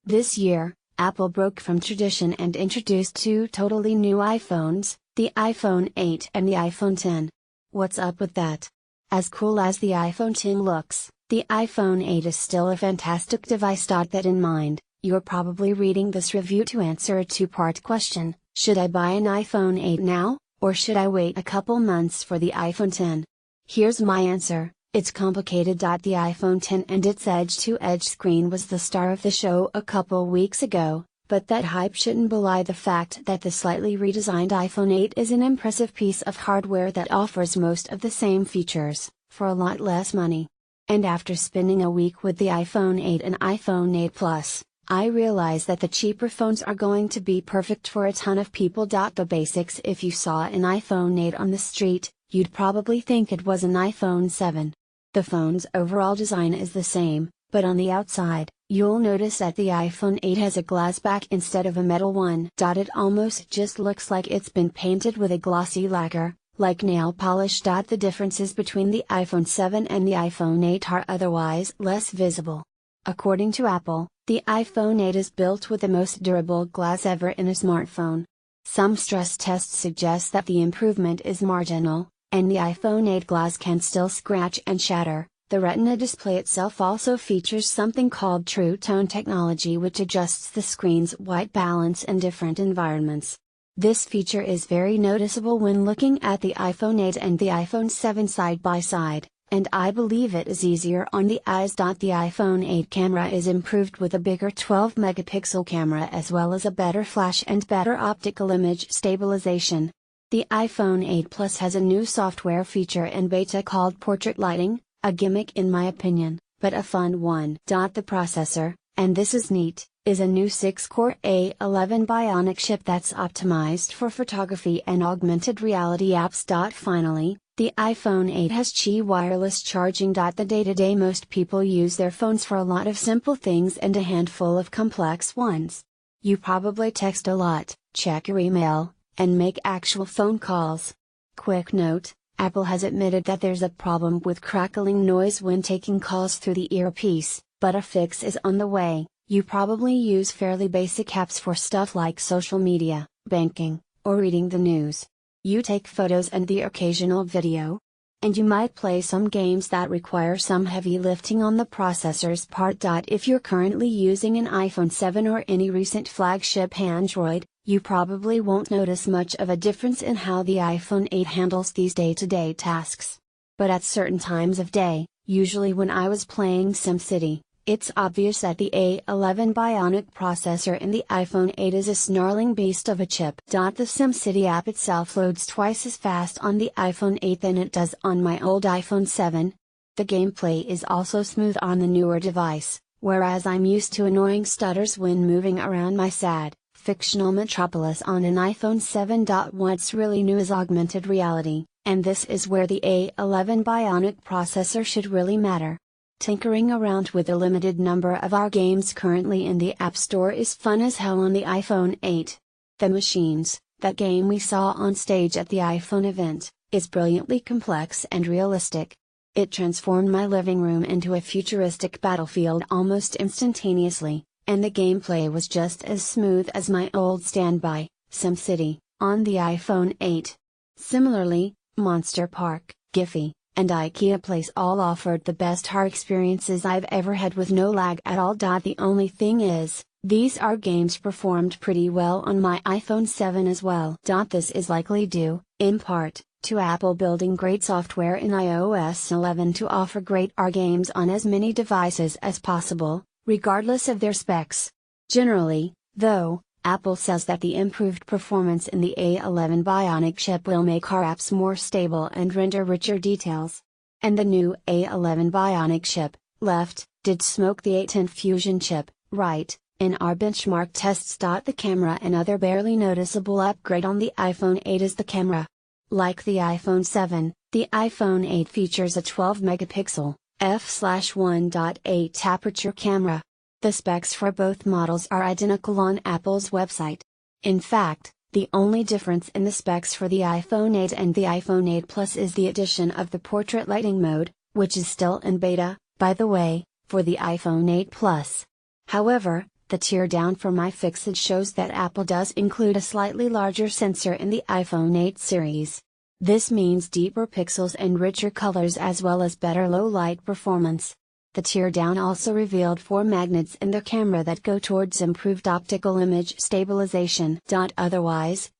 This year, Apple broke from tradition and introduced two totally new iPhones, the iPhone 8 and the iPhone 10. What's up with that? As cool as the iPhone 10 looks, the iPhone 8 is still a fantastic device. That in mind, you're probably reading this review to answer a two-part question: should I buy an iPhone 8 now, or should I wait a couple months for the iPhone 10? Here's my answer: it's complicated. The iPhone 10 and its edge-to-edge screen was the star of the show a couple weeks ago, but that hype shouldn't belie the fact that the slightly redesigned iPhone 8 is an impressive piece of hardware that offers most of the same features, for a lot less money. And after spending a week with the iPhone 8 and iPhone 8 Plus, I realize that the cheaper phones are going to be perfect for a ton of people. The basics: if you saw an iPhone 8 on the street, you'd probably think it was an iPhone 7. The phone's overall design is the same, but on the outside, you'll notice that the iPhone 8 has a glass back instead of a metal one. It almost just looks like it's been painted with a glossy lacquer, like nail polish. The differences between the iPhone 7 and the iPhone 8 are otherwise less visible. According to Apple, the iPhone 8 is built with the most durable glass ever in a smartphone. Some stress tests suggest that the improvement is marginal, and the iPhone 8 glass can still scratch and shatter. The Retina display itself also features something called True Tone technology, which adjusts the screen's white balance in different environments. This feature is very noticeable when looking at the iPhone 8 and the iPhone 7 side by side, and I believe it is easier on the eyes. The iPhone 8 camera is improved with a bigger 12-megapixel camera as well as a better flash and better optical image stabilization. The iPhone 8 Plus has a new software feature in beta called portrait lighting, a gimmick in my opinion, but a fun one. The processor, and this is neat, is a new 6-core A11 Bionic chip that's optimized for photography and augmented reality apps. Finally, the iPhone 8 has Qi wireless charging. The day-to-day most people use their phones for a lot of simple things and a handful of complex ones. You probably text a lot, check your email, and make actual phone calls. Quick note: Apple has admitted that there's a problem with crackling noise when taking calls through the earpiece, but a fix is on the way. You probably use fairly basic apps for stuff like social media, banking, or reading the news. You take photos and the occasional video. And you might play some games that require some heavy lifting on the processor's part. If you're currently using an iPhone 7 or any recent flagship Android, you probably won't notice much of a difference in how the iPhone 8 handles these day-to-day tasks. But at certain times of day, usually when I was playing SimCity, it's obvious that the A11 Bionic processor in the iPhone 8 is a snarling beast of a chip. The SimCity app itself loads twice as fast on the iPhone 8 than it does on my old iPhone 7. The gameplay is also smooth on the newer device, whereas I'm used to annoying stutters when moving around my sad, fictional metropolis on an iPhone 7. What's really new is augmented reality, and this is where the A11 Bionic processor should really matter. Tinkering around with the limited number of our games currently in the App Store is fun as hell on the iPhone 8. The Machines, that game we saw on stage at the iPhone event, is brilliantly complex and realistic. It transformed my living room into a futuristic battlefield almost instantaneously, and the gameplay was just as smooth as my old standby, SimCity, on the iPhone 8. Similarly, Monster Park, Giphy, and IKEA Place all offered the best car experiences I've ever had with no lag at all. The only thing is, these are games performed pretty well on my iPhone 7 as well. This is likely due, in part, to Apple building great software in iOS 11 to offer great R games on as many devices as possible, regardless of their specs. Generally, though, Apple says that the improved performance in the A11 Bionic chip will make our apps more stable and render richer details. And the new A11 Bionic chip, left, did smoke the A10 Fusion chip, right, in our benchmark tests. The camera and other barely noticeable upgrade on the iPhone 8 is the camera. Like the iPhone 7, the iPhone 8 features a 12-megapixel, f/1.8 aperture camera. The specs for both models are identical on Apple's website. In fact, the only difference in the specs for the iPhone 8 and the iPhone 8 Plus is the addition of the portrait lighting mode, which is still in beta, by the way, for the iPhone 8 Plus. However, The teardown from iFixit shows that Apple does include a slightly larger sensor in the iPhone 8 series. This means deeper pixels and richer colors as well as better low light performance. The teardown also revealed 4 magnets in the camera that go towards improved optical image stabilization. Otherwise,